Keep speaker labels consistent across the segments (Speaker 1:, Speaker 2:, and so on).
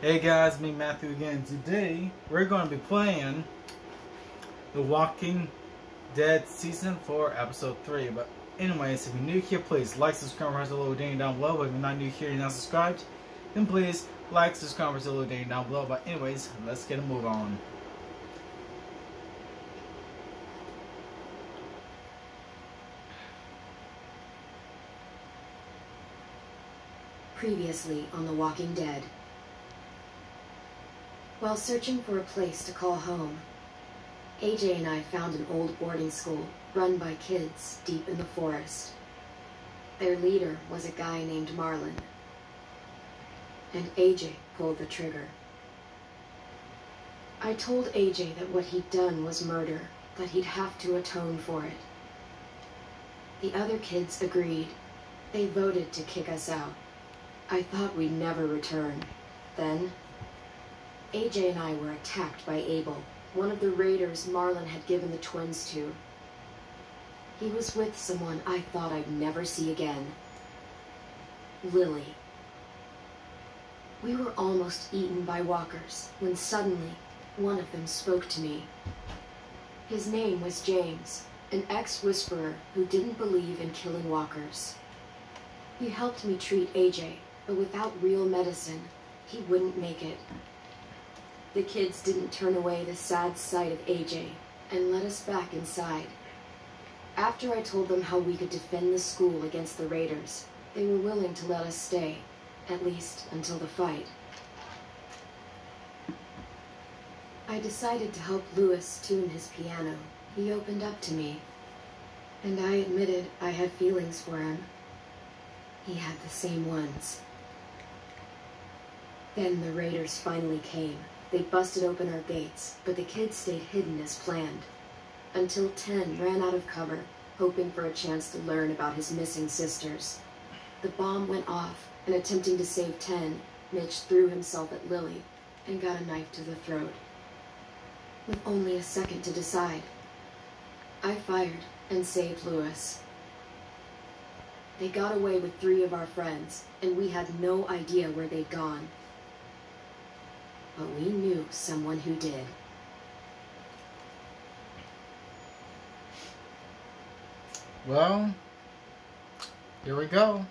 Speaker 1: Hey guys, me Matthew again. Today we're going to be playing The Walking Dead Season 4 Episode 3. But anyways, if you're new here, please like, subscribe, press the little ding down below. But if you're not new here and not subscribed, then please like, subscribe, press the little ding down below. But anyways, let's get a move on.
Speaker 2: Previously on The Walking Dead. While searching for a place to call home, AJ and I found an old boarding school run by kids deep in the forest. Their leader was a guy named Marlon, and AJ pulled the trigger. I told AJ that what he'd done was murder, that he'd have to atone for it. The other kids agreed. They voted to kick us out. I thought we'd never return. Then, AJ and I were attacked by Abel, one of the raiders Marlon had given the twins to. He was with someone I thought I'd never see again. Lily. We were almost eaten by walkers when suddenly one of them spoke to me. His name was James, an ex-whisperer who didn't believe in killing walkers. He helped me treat AJ, but without real medicine, he wouldn't make it. The kids didn't turn away the sad sight of AJ and let us back inside. After I told them how we could defend the school against the raiders, they were willing to let us stay, at least until the fight. I decided to help Lewis tune his piano. He opened up to me, and I admitted I had feelings for him. He had the same ones. Then the raiders finally came. They busted open our gates, but the kids stayed hidden as planned. Until 10 ran out of cover, hoping for a chance to learn about his missing sisters. The bomb went off, and attempting to save 10, Mitch threw himself at Lily and got a knife to the throat. With only a second to decide, I fired and saved Lewis. They got away with 3 of our friends, and we had no idea where they'd gone. But we knew someone who did.
Speaker 1: Well, here we go.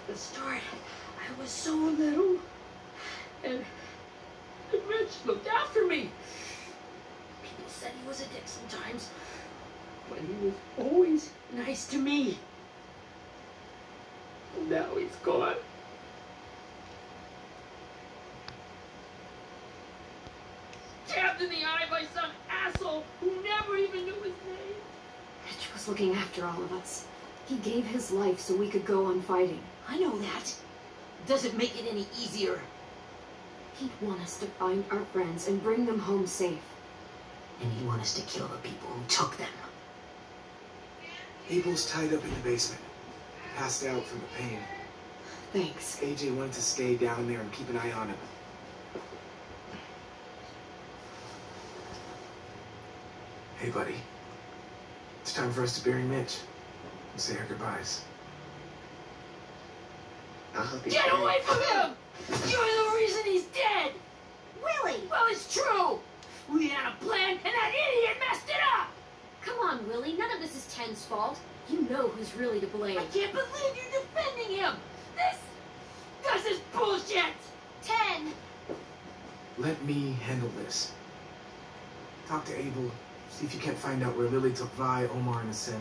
Speaker 3: The start, I was so little, and Mitch looked after me. People said he was a dick sometimes, but he was always nice to me. And now he's gone. Stabbed in the eye by some asshole who never even knew his name.
Speaker 2: Mitch was looking after all of us. He gave his life so we could go on fighting.
Speaker 3: I know that. Doesn't make it any easier.
Speaker 2: He'd want us to find our friends and bring them home safe.
Speaker 3: And he'd want us to kill the people who took them.
Speaker 4: Abel's tied up in the basement. Passed out from the pain.
Speaker 2: Thanks.
Speaker 4: AJ wanted to stay down there and keep an eye on him. Hey, buddy. It's time for us to bury Mitch and say our goodbyes.
Speaker 3: Get away from him! You're the reason he's dead!
Speaker 2: Willie!
Speaker 3: Well, it's true! We had a plan, and that idiot messed it up!
Speaker 2: Come on, Willie. None of this is Ten's fault. You know who's really to blame.
Speaker 3: I can't believe you're defending him! This is bullshit!
Speaker 2: 10!
Speaker 4: Let me handle this. Talk to Abel. See if you can't find out where Lily took Vi, Omar, and Asim.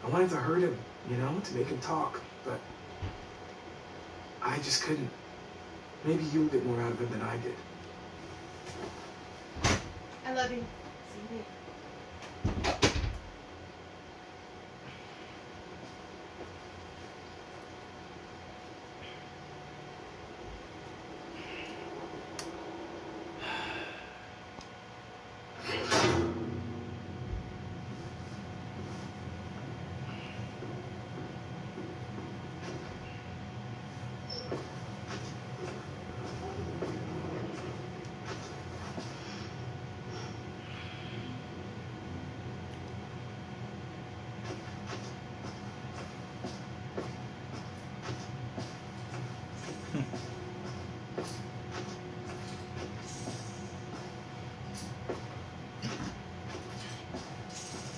Speaker 4: I wanted to hurt him, you know, to make him talk, but I just couldn't. Maybe you'll get more out of him than I did.
Speaker 5: I love you. See you.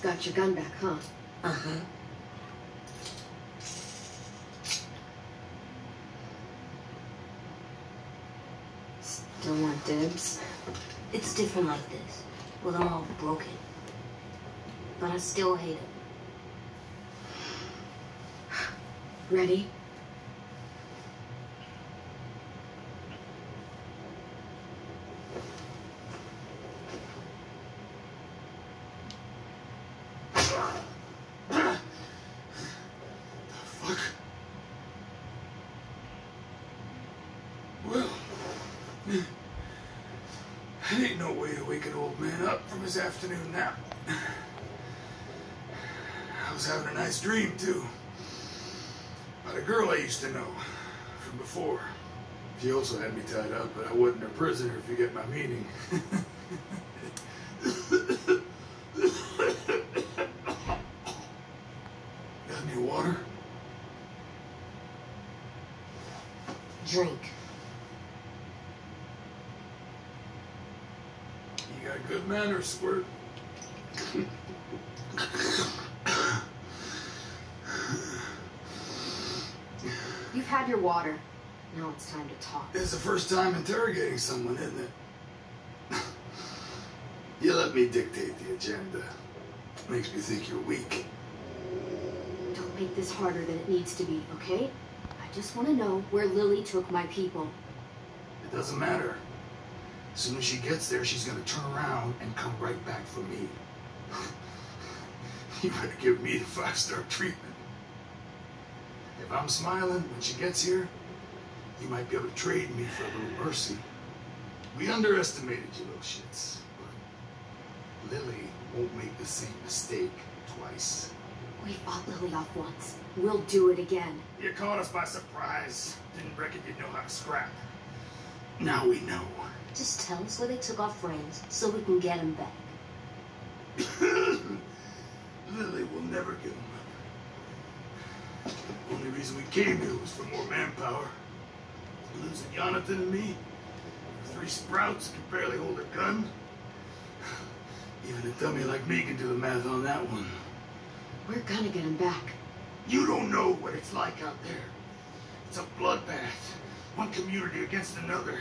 Speaker 2: Got your gun back, huh?
Speaker 3: Uh-huh.
Speaker 2: Still want dibs?
Speaker 3: It's different like this, with them all broken. But I still hate it.
Speaker 2: Ready?
Speaker 6: Well, it ain't no way to wake an old man up from his afternoon nap. I was having a nice dream, too. About a girl I used to know from before. She also had me tied up, but I wasn't a prisoner, if you get my meaning. Got any water?
Speaker 3: Drink.
Speaker 6: You got good manners, Squirt.
Speaker 2: You've had your water. Now it's time to talk.
Speaker 6: It's the first time interrogating someone, isn't it? You let me dictate the agenda. Makes me think you're weak.
Speaker 2: Don't make this harder than it needs to be, okay? I just want to know where Lily took my people.
Speaker 6: It doesn't matter. As soon as she gets there, she's gonna turn around and come right back for me. You better give me the 5-star treatment. If I'm smiling when she gets here, you might be able to trade me for a little mercy. We underestimated you little shits, but Lily won't make the same mistake twice.
Speaker 2: We fought Lily off once. We'll do it again.
Speaker 6: You caught us by surprise. Didn't reckon you'd know how to scrap. Now we know.
Speaker 3: Just tell us where they took our friends so we can get them back.
Speaker 6: Lily will never give them up. Only reason we came here was for more manpower. Losing Jonathan and me, 3 sprouts can barely hold a gun. Even a dummy like me can do the math on that one.
Speaker 2: We're gonna get him back.
Speaker 6: You don't know what it's like out there. It's a bloodbath. One community against another.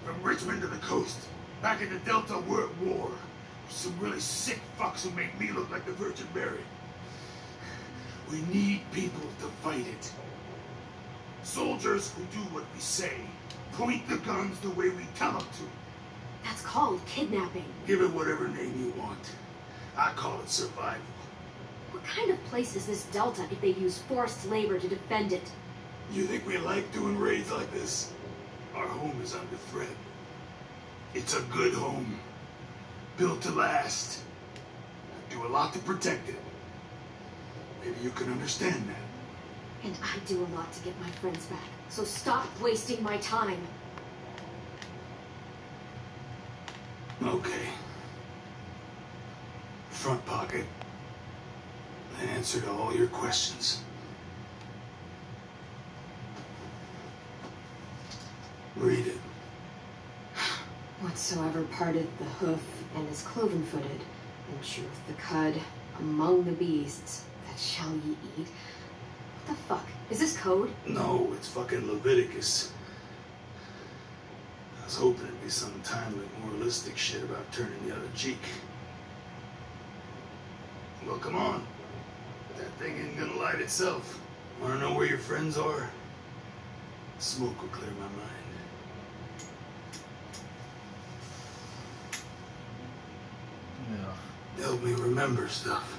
Speaker 6: From Richmond to the coast. Back in the Delta, we're at war. With some really sick fucks who make me look like the Virgin Mary. We need people to fight it. Soldiers who do what we say. Point the guns the way we tell them to.
Speaker 2: That's called kidnapping.
Speaker 6: Give it whatever name you want. I call it survival.
Speaker 2: What kind of place is this Delta if they use forced labor to defend it?
Speaker 6: You think we like doing raids like this? Our home is under threat. It's a good home. Built to last. Do a lot to protect it. Maybe you can understand that.
Speaker 2: And I do a lot to get my friends back. So stop wasting my time.
Speaker 6: Okay. Front pocket. The answer to all your questions.
Speaker 4: Read it.
Speaker 2: Whatsoever parteth the hoof and is cloven-footed, and cheweth the cud among the beasts, that shall ye eat. What the fuck? Is this code?
Speaker 6: No, it's fucking Leviticus. I was hoping it'd be some timely, moralistic shit about turning the other cheek. Well, come on. That thing ain't gonna light itself. Wanna know where your friends are? Smoke will clear my mind.
Speaker 1: Yeah.
Speaker 6: Help me remember stuff.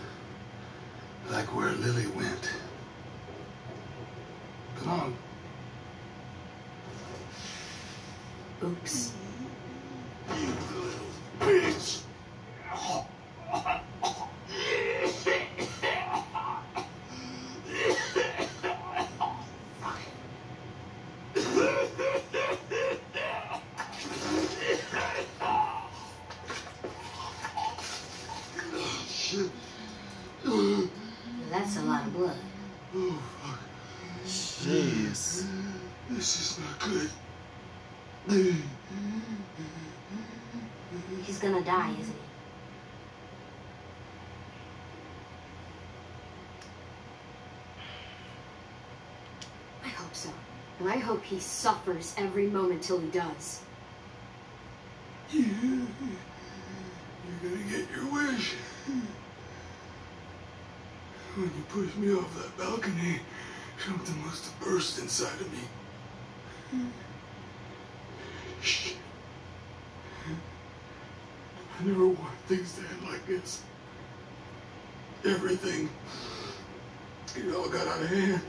Speaker 6: Like where Lily went. Come on.
Speaker 2: Oops.
Speaker 6: You little bitch.
Speaker 2: That's a lot of blood.
Speaker 6: Oh, fuck.
Speaker 1: Jeez.
Speaker 6: This is not good.
Speaker 2: He's gonna die, isn't he? I hope so. And I hope he suffers every moment till he does.
Speaker 6: You're gonna get your wish. When you pushed me off that balcony, something must have burst inside of me. Shit. I never wanted things to end like this. Everything. It all got out of hand.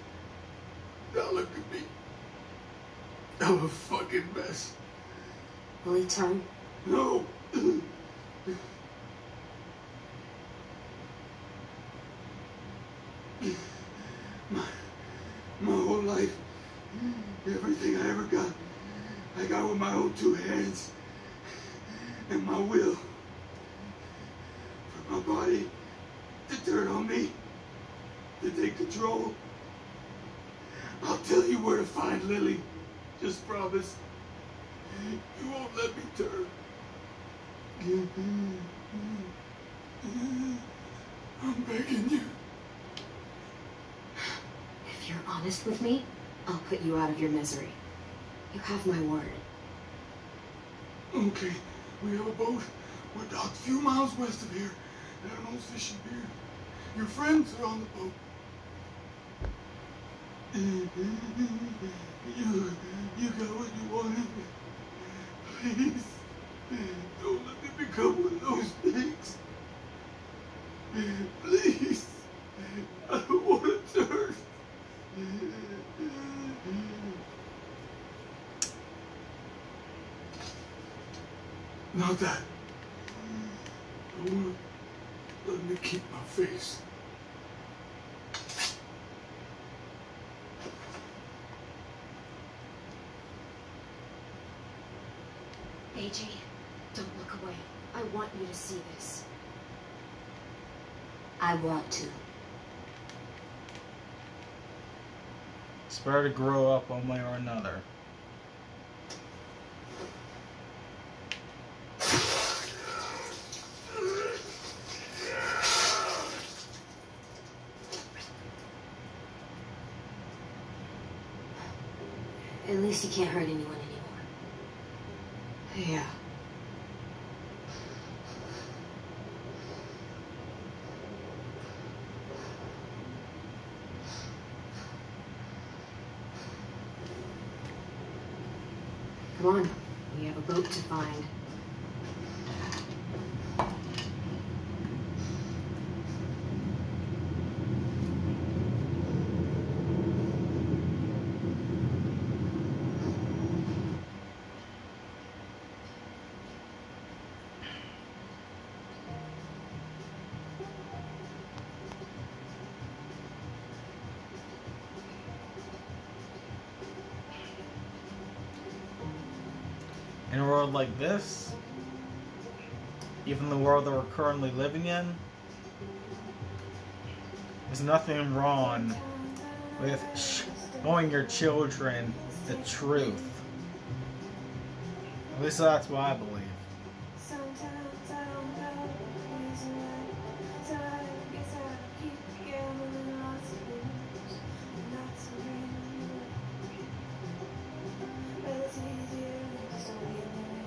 Speaker 6: Now look at me. I'm a fucking mess.
Speaker 2: Will he turn?
Speaker 6: No. My whole life, everything I ever got, I got with my own two hands and my will. For my body to turn on me, to take control. I'll tell you where to find Lily. Just promise. You won't let me turn. I'm begging you.
Speaker 2: If you're honest with me, I'll put you out of your misery. You have my word.
Speaker 6: Okay, we have a boat. We're docked a few miles west of here at an old fishing pier. Your friends are on the boat. You got what you wanted. Please, don't let me become one of those things. Please, I don't want to turn. Not that. I want to let me keep my face.
Speaker 2: AJ, don't look away. I want you to see this. I want to.
Speaker 1: It's better to grow up one way or another.
Speaker 2: At least you can't hurt anyone anymore. Yeah. Come on. We have a boat to find.
Speaker 1: In a world like this, even the world that we're currently living in, there's nothing wrong with showing your children the truth. At least that's what I believe.
Speaker 5: Sometimes I don't know the reason why. So I guess I'll keep gambling lots of lose. Not surrender. But it's easier to start getting away.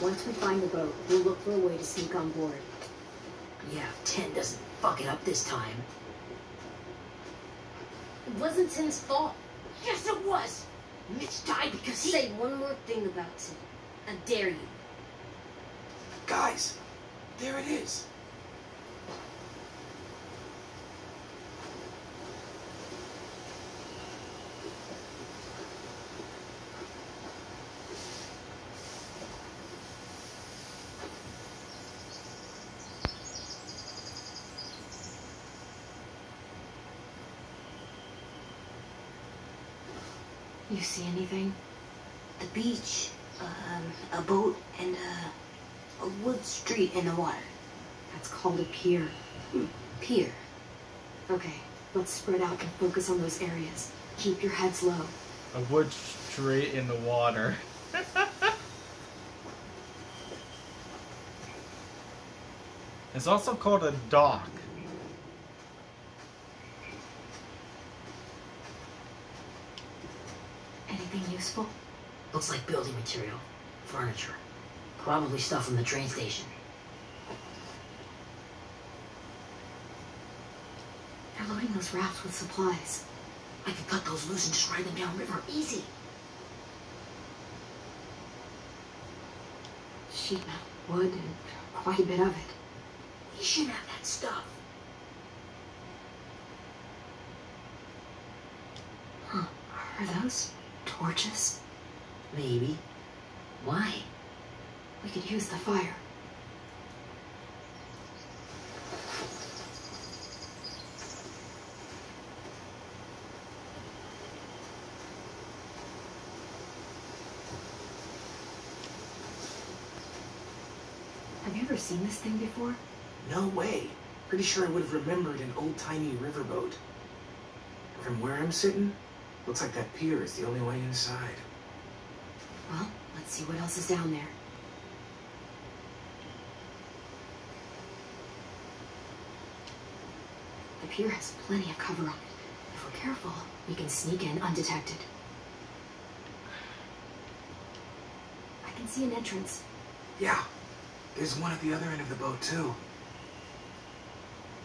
Speaker 2: Once we find the boat, we'll look for a way to sneak on board.
Speaker 3: Yeah, if 10 doesn't fuck it up this time.
Speaker 2: It wasn't Tim's fault.
Speaker 3: Yes, it was! Mitch died because he...
Speaker 2: Say one more thing about Tim. I dare you.
Speaker 4: Guys, there it is.
Speaker 2: You see anything?
Speaker 3: The beach, a boat, and a wood street in the water.
Speaker 2: That's called a pier.
Speaker 3: Pier.
Speaker 2: Okay, let's spread out and focus on those areas. Keep your heads low.
Speaker 1: A wood street in the water. It's also called a dock.
Speaker 2: Anything useful?
Speaker 3: Looks like building material. Furniture. Probably stuff from the train station.
Speaker 2: They're loading those rafts with supplies.
Speaker 3: I could cut those loose and just ride them downriver. Easy.
Speaker 2: Sheet metal, wood, and quite a bit of it.
Speaker 3: You should have that stuff.
Speaker 2: Huh. Are those torches?
Speaker 3: Maybe. Why?
Speaker 2: We could use the fire. Have you ever seen this thing before?
Speaker 4: No way. Pretty sure I would have remembered an old-timey riverboat. From where I'm sitting, looks like that pier is the only way inside.
Speaker 2: Well, let's see what else is down there. The pier has plenty of cover on it. If we're careful, we can sneak in undetected. I can see an entrance.
Speaker 4: Yeah, there's one at the other end of the boat, too.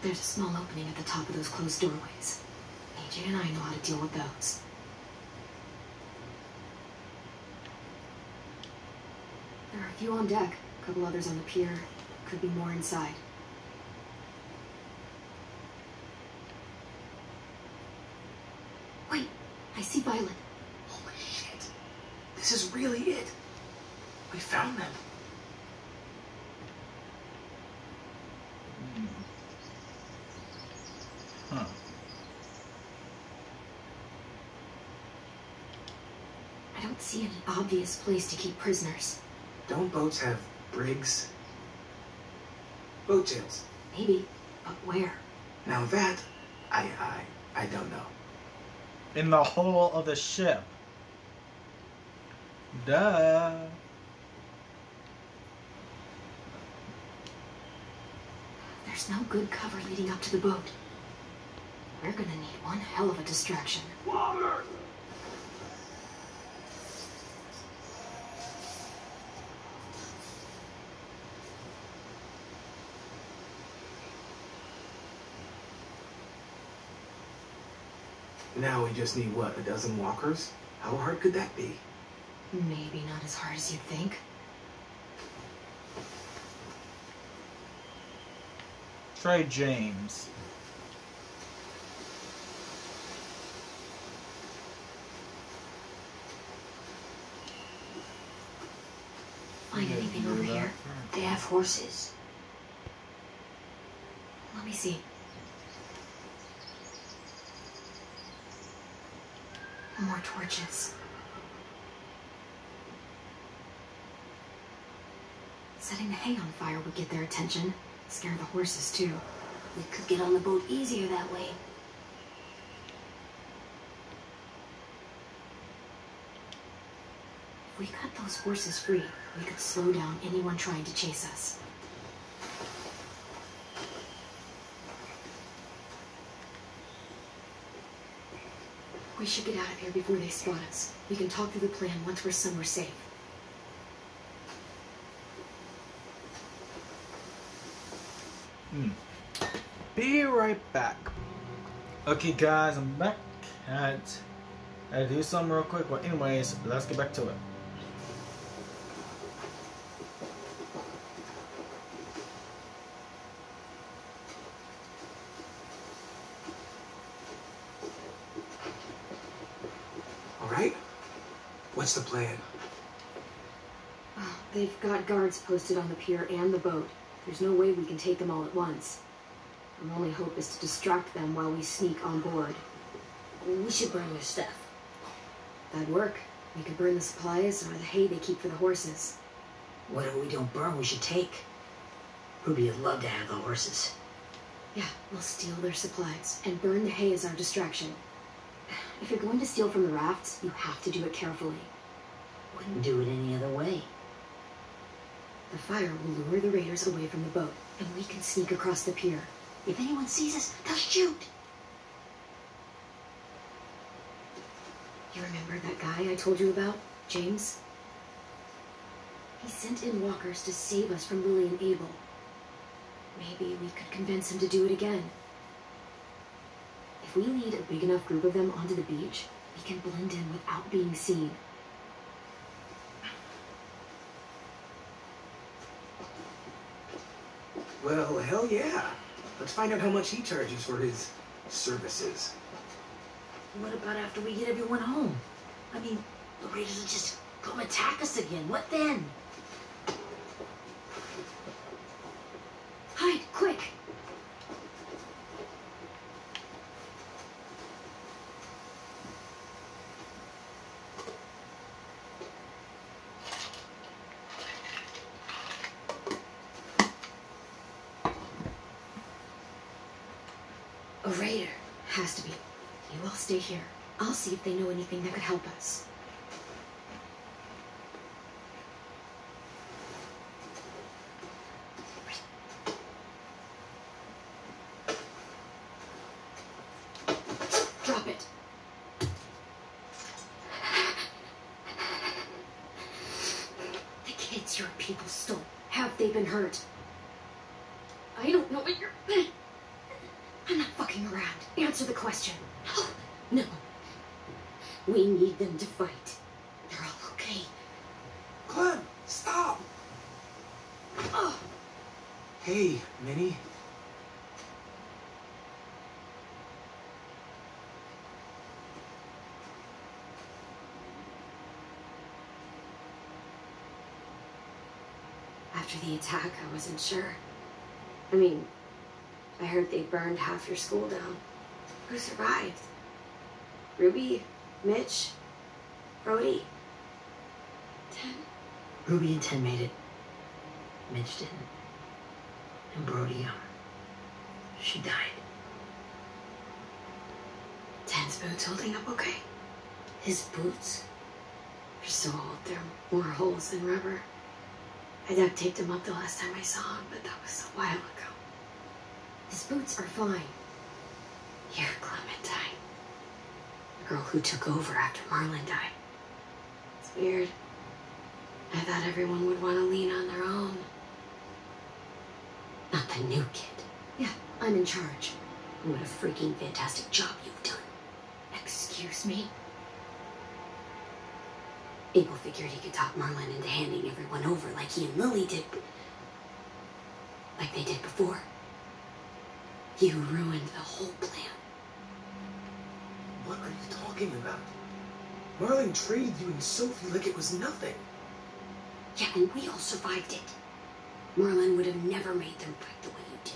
Speaker 2: There's a small opening at the top of those closed doorways. AJ and I know how to deal with those. There are a few on deck, a couple others on the pier. Could be more inside. Wait, I see Violet.
Speaker 4: Holy shit. This is really it. We found them.
Speaker 1: Huh.
Speaker 2: I don't see any obvious place to keep prisoners.
Speaker 4: Don't boats have brigs? Boat jails.
Speaker 2: Maybe, but where?
Speaker 4: Now that, I don't know.
Speaker 1: In the hull of the ship. Duh.
Speaker 2: There's no good cover leading up to the boat. We're gonna need one hell of a distraction.
Speaker 6: Water!
Speaker 4: Now we just need, what, a dozen walkers? How hard could that be?
Speaker 2: Maybe not as hard as you'd think.
Speaker 1: Try James.
Speaker 2: Find anything over here?
Speaker 3: They have horses.
Speaker 2: Let me see. More torches. Setting the hay on fire would get their attention. Scare the horses, too.
Speaker 3: We could get on the boat easier that way.
Speaker 2: If we cut those horses free, we could slow down anyone trying to chase us. We should get out of here before they spot us. We can talk through the plan once we're somewhere safe.
Speaker 1: Be right back. Okay, guys, I'm back. I had to do something real quick, but anyways, let's get back to it.
Speaker 4: All right? What's the plan?
Speaker 2: They've got guards posted on the pier and the boat. There's no way we can take them all at once. Our only hope is to distract them while we sneak on board.
Speaker 3: We should burn their stuff.
Speaker 2: That'd work. We could burn the supplies or the hay they keep for the horses.
Speaker 3: Whatever we don't burn, we should take. Ruby would love to have the horses.
Speaker 2: Yeah, we'll steal their supplies and burn the hay as our distraction. If you're going to steal from the rafts, you have to do it carefully.
Speaker 3: Wouldn't do it any other way.
Speaker 2: The fire will lure the raiders away from the boat, and we can sneak across the pier.
Speaker 3: If anyone sees us, they'll shoot.
Speaker 2: You remember that guy I told you about, James? He sent in walkers to save us from Lily and Abel. Maybe we could convince him to do it again. If we lead a big enough group of them onto the beach, we can blend in without being seen.
Speaker 4: Well, hell yeah. Let's find out how much he charges for his services.
Speaker 3: What about after we get everyone home? I mean, the raiders will just come attack us again. What then?
Speaker 2: Hide, quick! A raider. Has to be. You all stay here. I'll see if they know anything that could help us. Drop it. The kids your people stole. Have they been hurt? I don't know what you're... I'm not fucking around. Answer the question. No. We need them to fight. They're all okay.
Speaker 4: Clem, stop!
Speaker 2: Oh.
Speaker 4: Hey, Minnie.
Speaker 2: After the attack, I wasn't sure. I mean, I heard they burned half your school down. Who survived? Ruby? Mitch? Brody? 10?
Speaker 3: Ruby and 10 made it. Mitch didn't. And Brody, she died.
Speaker 2: 10's boots holding up okay?
Speaker 3: His boots?
Speaker 2: They're so old, there are more holes than rubber. I duct taped him up the last time I saw him, but that was a while ago. His boots are fine. You're Clementine. The girl who took over after Marlon died. It's weird. I thought everyone would want to lean on their own.
Speaker 3: Not the new kid.
Speaker 2: Yeah, I'm in charge.
Speaker 3: What a freaking fantastic job you've done.
Speaker 2: Excuse Excuse me? Abel figured he could talk Merlin into handing everyone over like he and Lily did. Like they did before. You ruined the whole plan.
Speaker 4: What are you talking about? Marlin traded you and Sophie like it was nothing.
Speaker 2: Yeah, and we all survived it. Merlin would have never made them fight the way you did.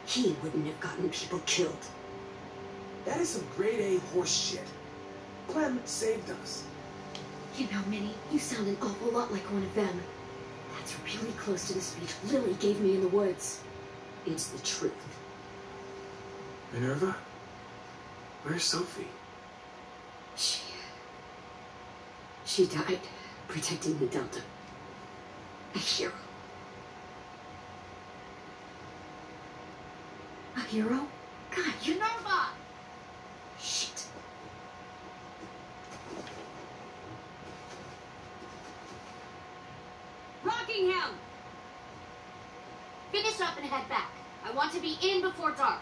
Speaker 2: He wouldn't have gotten people killed.
Speaker 4: That is some grade A horse shit. Clem saved us.
Speaker 2: You know, Minnie, you sound an awful lot like one of them. That's really close to the speech Lily gave me in the woods. It's the truth.
Speaker 4: Minerva? Where's Sophie?
Speaker 2: She died protecting the Delta. A hero. A hero? God,
Speaker 3: Minerva!
Speaker 2: shit.
Speaker 3: Rockingham! Finish up and head back. I want to be in before dark.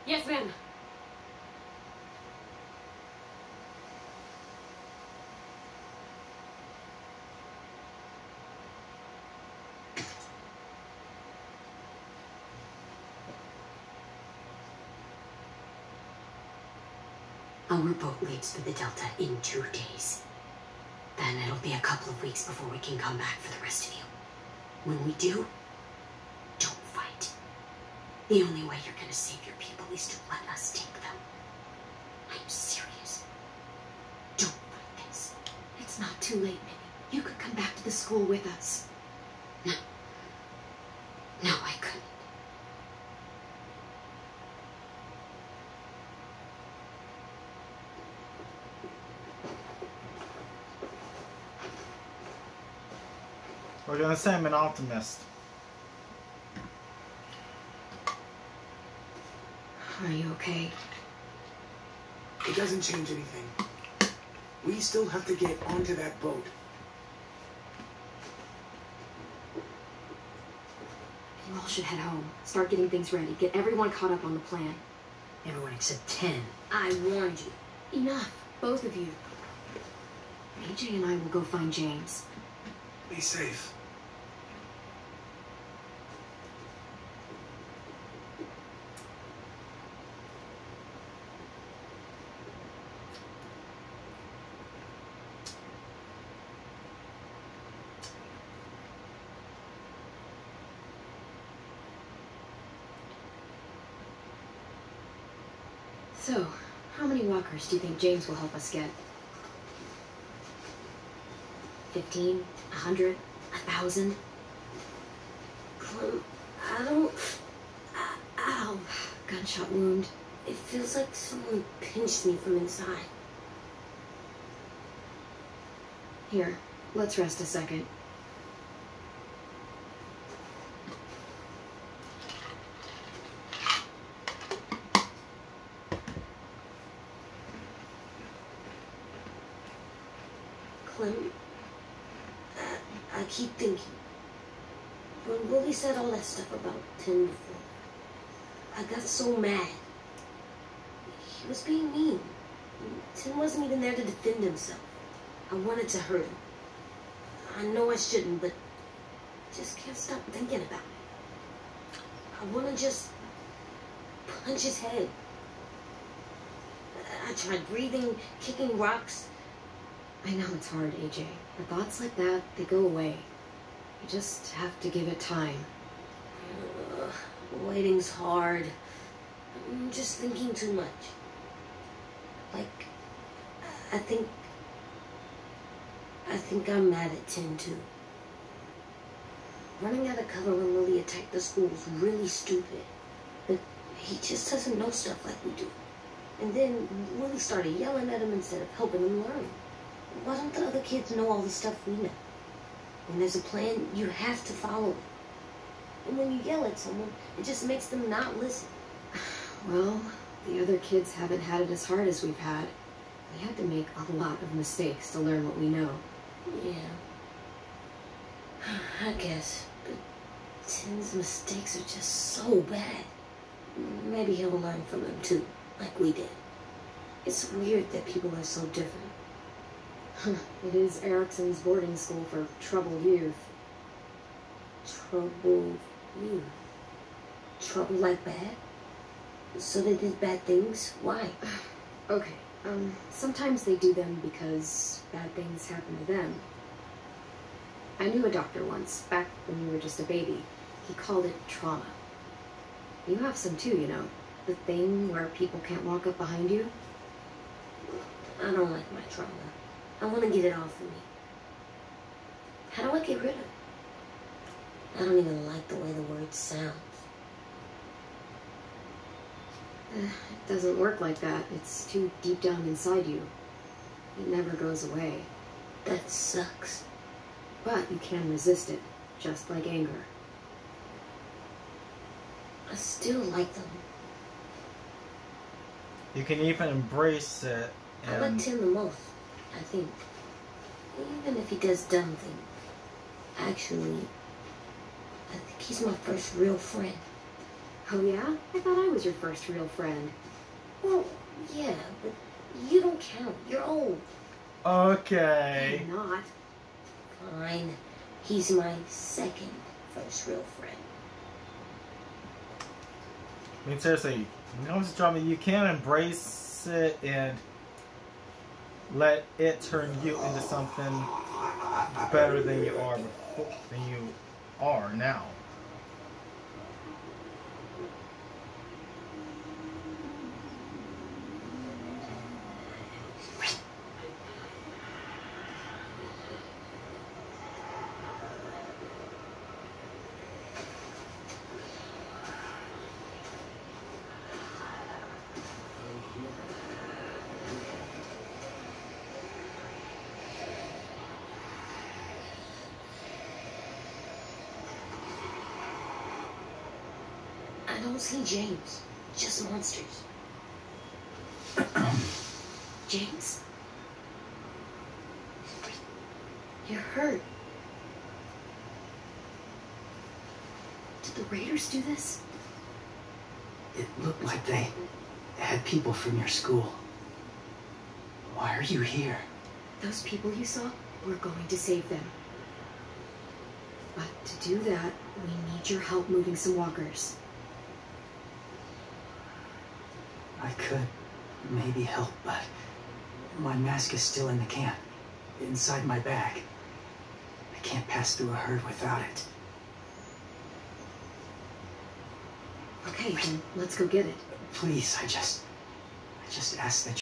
Speaker 3: Yes, ma'am.
Speaker 2: Our boat leaves for the Delta in 2 days. Then it'll be a couple of weeks before we can come back for the rest of you. When we do, don't fight. The only way you're gonna save your people is to let us take them. I'm serious. Don't fight this. It's not too late, Minnie. You could come back to the school with us. No. No, I couldn't.
Speaker 1: We're gonna say I'm an optimist.
Speaker 2: Are you okay?
Speaker 4: It doesn't change anything. We still have to get onto that boat.
Speaker 2: You all should head home. Start getting things ready. Get everyone caught up on the plan.
Speaker 7: Everyone except 10.
Speaker 2: I warned you. Enough. Both of you. AJ and I will go find James.
Speaker 4: Be safe.
Speaker 2: So, how many walkers do you think James will help us get? 15? 100? 1,000?
Speaker 5: I don't... Ow.
Speaker 2: Gunshot wound.
Speaker 5: It feels like someone pinched me from inside.
Speaker 2: Here, let's rest a second.
Speaker 5: Clem, I keep thinking. When Willie said all that stuff about Tim before, I got so mad. He was being mean. Tim wasn't even there to defend himself. I wanted to hurt him. I know I shouldn't, but just can't stop thinking about it. I want to just punch his head. I tried breathing, kicking rocks.
Speaker 2: I know it's hard, AJ. But thoughts like that, they go away. You just have to give it time.
Speaker 5: Waiting's hard. I'm just thinking too much. Like, I think I'm mad at Tim, too. Running out of cover when Lily attacked the school was really stupid. But he just doesn't know stuff like we do. And then Willie started yelling at him instead of helping him learn. Why don't the other kids know all the stuff we know? When there's a plan, you have to follow it. And when you yell at someone, it just makes them not listen.
Speaker 2: Well, the other kids haven't had it as hard as we've had. We had to make a lot of mistakes to learn what we know.
Speaker 5: Yeah. I guess. But Tim's mistakes are just so bad. Maybe he'll learn from them too, like we did. It's weird that people are so different.
Speaker 2: It is Erickson's boarding school for troubled youth.
Speaker 5: Troubled youth? Trouble like bad? So they did bad things? Why?
Speaker 2: Okay, sometimes they do them because bad things happen to them. I knew a doctor once, back when you were just a baby. He called it trauma. You have some too, you know. The thing where people can't walk up behind you.
Speaker 5: I don't like my trauma. I want to get it off of me. How do I get rid of it? I don't even like the way the word sounds.
Speaker 2: It doesn't work like that. It's too deep down inside you. It never goes away.
Speaker 5: That sucks.
Speaker 2: But you can resist it, just like anger.
Speaker 5: I still like them.
Speaker 1: You can even embrace it.
Speaker 5: I like Tim the most, I think. Even if he does dumb things. Actually, I think he's my first real friend.
Speaker 2: Oh yeah? I thought I was your first real friend.
Speaker 5: Well, yeah, but you don't count. You're old.
Speaker 1: Okay.
Speaker 2: I'm not.
Speaker 5: Fine. He's my second first real friend.
Speaker 1: I mean, seriously, when it comes to drama, you can embrace it and let it turn you into something better than you are before, than you are now.
Speaker 5: I don't see James. Just monsters.
Speaker 2: James? You're hurt. Did the Raiders do this?
Speaker 7: It looked like they had people from your school. Why are you here?
Speaker 2: Those people you saw, we're going to save them. But to do that, we need your help moving some walkers.
Speaker 7: I could maybe help, but my mask is still in the camp, inside my bag. I can't pass through a herd without it.
Speaker 2: Okay, then let's go get it.
Speaker 7: Please, I just ask that